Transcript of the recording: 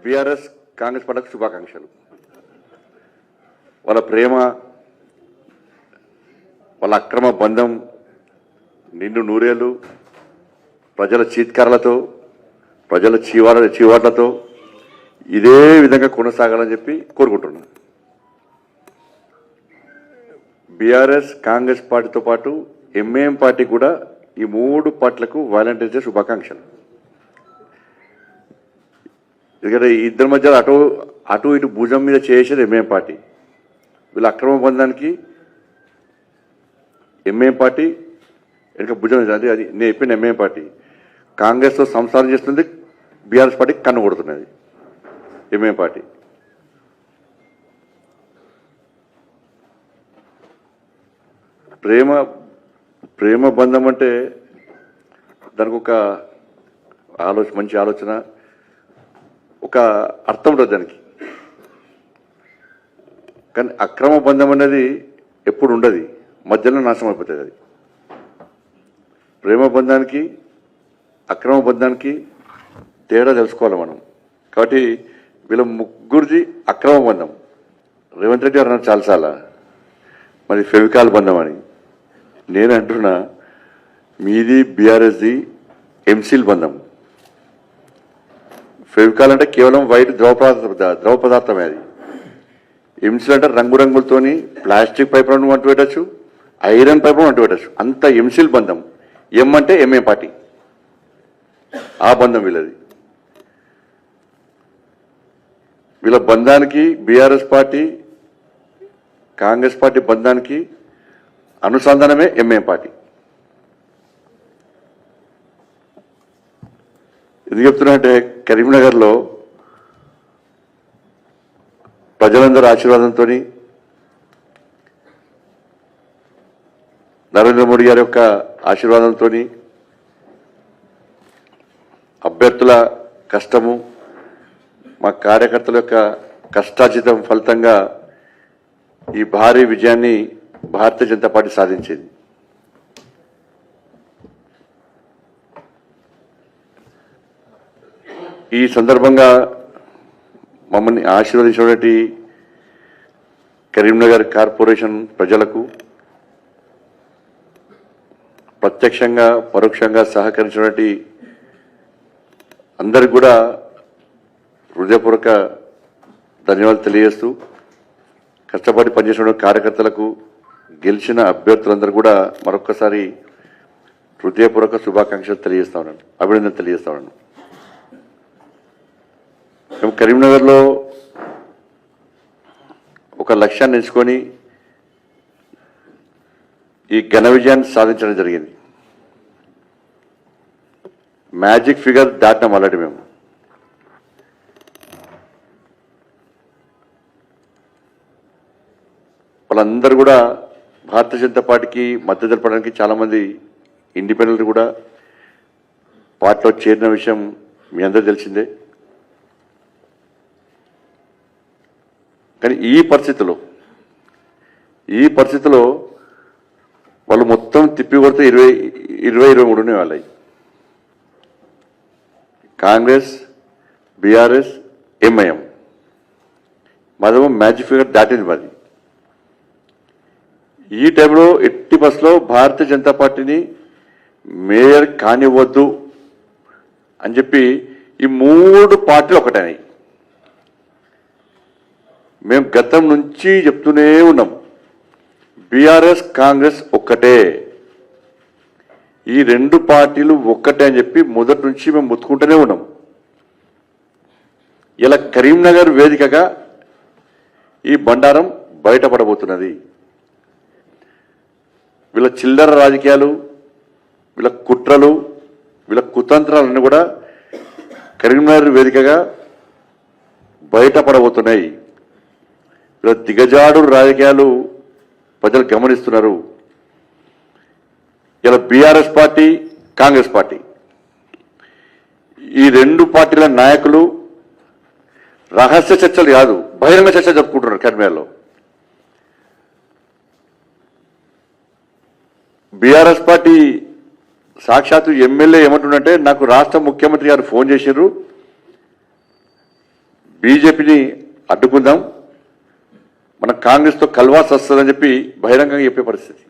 BRS Congress పార్టీకి శుభాకాంక్షలు. వాళ్ళ ప్రేమ, వాళ్ళ అక్రమ బంధం నిండు నూరేళ్లు ప్రజల చీత్కారాలతో, ప్రజల చీవాట్లతో ఇదే విధంగా కొనసాగాలని చెప్పి కోరుకుంటున్నాను. బీఆర్ఎస్ కాంగ్రెస్ పార్టీతో పాటు ఎంఐఎం పార్టీ కూడా ఈ మూడు పార్టీలకు వాలంటీర్స్ డే శుభాకాంక్షలు. ఎందుకంటే ఇద్దరి మధ్య అటు ఇటు భుజం మీద చేసేది ఎంఐఎం పార్టీ. వీళ్ళ అక్రమ బంధానికి ఎంఐఎం పార్టీ వెనుక భుజం, అది నేను చెప్పిన ఎంఐఎం పార్టీ కాంగ్రెస్తో సంసారం చేస్తుంది, బీఆర్ఎస్ పార్టీ కన్ను కొడుతున్నది ఎంఐఎం పార్టీ. ప్రేమ బంధం అంటే దానికి ఒక మంచి ఆలోచన, ఒక అర్థం ఉంటుంది దానికి. కానీ అక్రమ బంధం అనేది ఎప్పుడు ఉండదు, మధ్యలో నాశనం అయిపోతుంది అది. ప్రేమ బంధానికి అక్రమ బంధానికి తేడా తెలుసుకోవాలి మనం. కాబట్టి వీళ్ళ ముగ్గురిది అక్రమ బంధం. రేవంత్ రెడ్డి గారు అన్నారు చాలాసార్లు మరి ఫెవికాల్ బంధం అని. నేను అంటున్నా మీది బీఆర్ఎస్ది ఎంసీల్ బంధం. ఫెవికాల్ అంటే కేవలం వైట్ ద్రవ పదార్థమే అది. ఎంసీల్ అంటే రంగురంగులతోని ప్లాస్టిక్ పైపులను అంటు పెట్టచ్చు, ఐరన్ పైపులను అంటు పెట్టచ్చు, అంత ఎంసీల్ బంధం. ఎం అంటే ఎంఏ పార్టీ, ఆ బంధం వీళ్ళది. వీళ్ళ బంధానికి బీఆర్ఎస్ పార్టీ కాంగ్రెస్ పార్టీ బంధానికి అనుసంధానమే ఎంఐఎం పార్టీ. ఎందుకు చెప్తున్నా అంటే కరీంనగర్లో ప్రజలందరూ ఆశీర్వాదంతో, నరేంద్ర మోడీ గారి యొక్క ఆశీర్వాదంతో, అభ్యర్థుల కష్టము, మా కార్యకర్తల యొక్క కష్టార్జితం ఫలితంగా ఈ భారీ విజయాన్ని భారతీయ జనతా పార్టీ సాధించింది. ఈ సందర్భంగా మమ్మల్ని ఆశీర్వదించినటువంటి కరీంనగర్ కార్పొరేషన్ ప్రజలకు, ప్రత్యక్షంగా పరోక్షంగా సహకరించినటువంటి అందరికి కూడా హృదయపూర్వక ధన్యవాదాలు తెలియజేస్తూ, కష్టపడి పనిచేసిన కార్యకర్తలకు, గెలిచిన అభ్యర్థులందరూ కూడా మరొక్కసారి హృదయపూర్వక శుభాకాంక్షలు తెలియజేస్తా ఉన్నాను, అభినందన తెలియజేస్తా ఉన్నాను. మేము కరీంనగర్లో ఒక లక్ష్యాన్ని ఎంచుకొని ఈ ఘన విజయాన్ని సాధించడం జరిగింది. మ్యాజిక్ ఫిగర్ దాటినాం ఆల్రెడీ మేము. వాళ్ళందరూ కూడా భారతీయ జనతా పార్టీకి మద్దతు తెలపడానికి చాలామంది ఇండిపెండెంట్ కూడా పార్టీలో చేరిన విషయం మీ అందరూ తెలిసిందే. కానీ ఈ పరిస్థితిలో వాళ్ళు మొత్తం తిప్పి కొడితే 23 వాళ్ళవి. కాంగ్రెస్, బీఆర్ఎస్, ఎంఐఎం మాదేమో మ్యాజిక్ ఫిగర్ దాటింది మాది. ఈ టైంలో ఎట్టి బస్సులో భారతీయ జనతా పార్టీని మేయర్ కానివ్వద్దు అని చెప్పి ఈ మూడు పార్టీలు ఒకటైనాయి. మేము గతం నుంచి చెప్తూనే ఉన్నాం, బీఆర్ఎస్ కాంగ్రెస్ ఒక్కటే, ఈ రెండు పార్టీలు ఒక్కటే అని చెప్పి మొదటి నుంచి మేము ముత్తుకుంటూనే ఉన్నాం. ఇలా కరీంనగర్ వేదికగా ఈ బండారం బయటపడబోతున్నది. వీళ్ళ చిల్లర రాజకీయాలు, వీళ్ళ కుట్రలు, వీళ్ళ కుతంత్రాలన్నీ కూడా కరీంనగర్ వేదికగా బయటపడబోతున్నాయి. వీళ్ళ దిగజాడు రాజకీయాలు ప్రజలు గమనిస్తున్నారు. ఇలా బీఆర్ఎస్ పార్టీ, కాంగ్రెస్ పార్టీ ఈ రెండు పార్టీల నాయకులు రహస్య చర్చలు కాదు, బహిరంగ చర్చ జరుపుకుంటున్నారు కరీంనగర్లో. బీఆర్ఎస్ పార్టీ సాక్షాత్తు ఎమ్మెల్యే ఏమంటుందంటే, నాకు రాష్ట్ర ముఖ్యమంత్రి గారు ఫోన్ చేసిర్రు, బీజేపీని అడ్డుకుందాం, మన కాంగ్రెస్తో కల్వాస్ వస్తుందని చెప్పి బహిరంగంగా చెప్పే పరిస్థితి.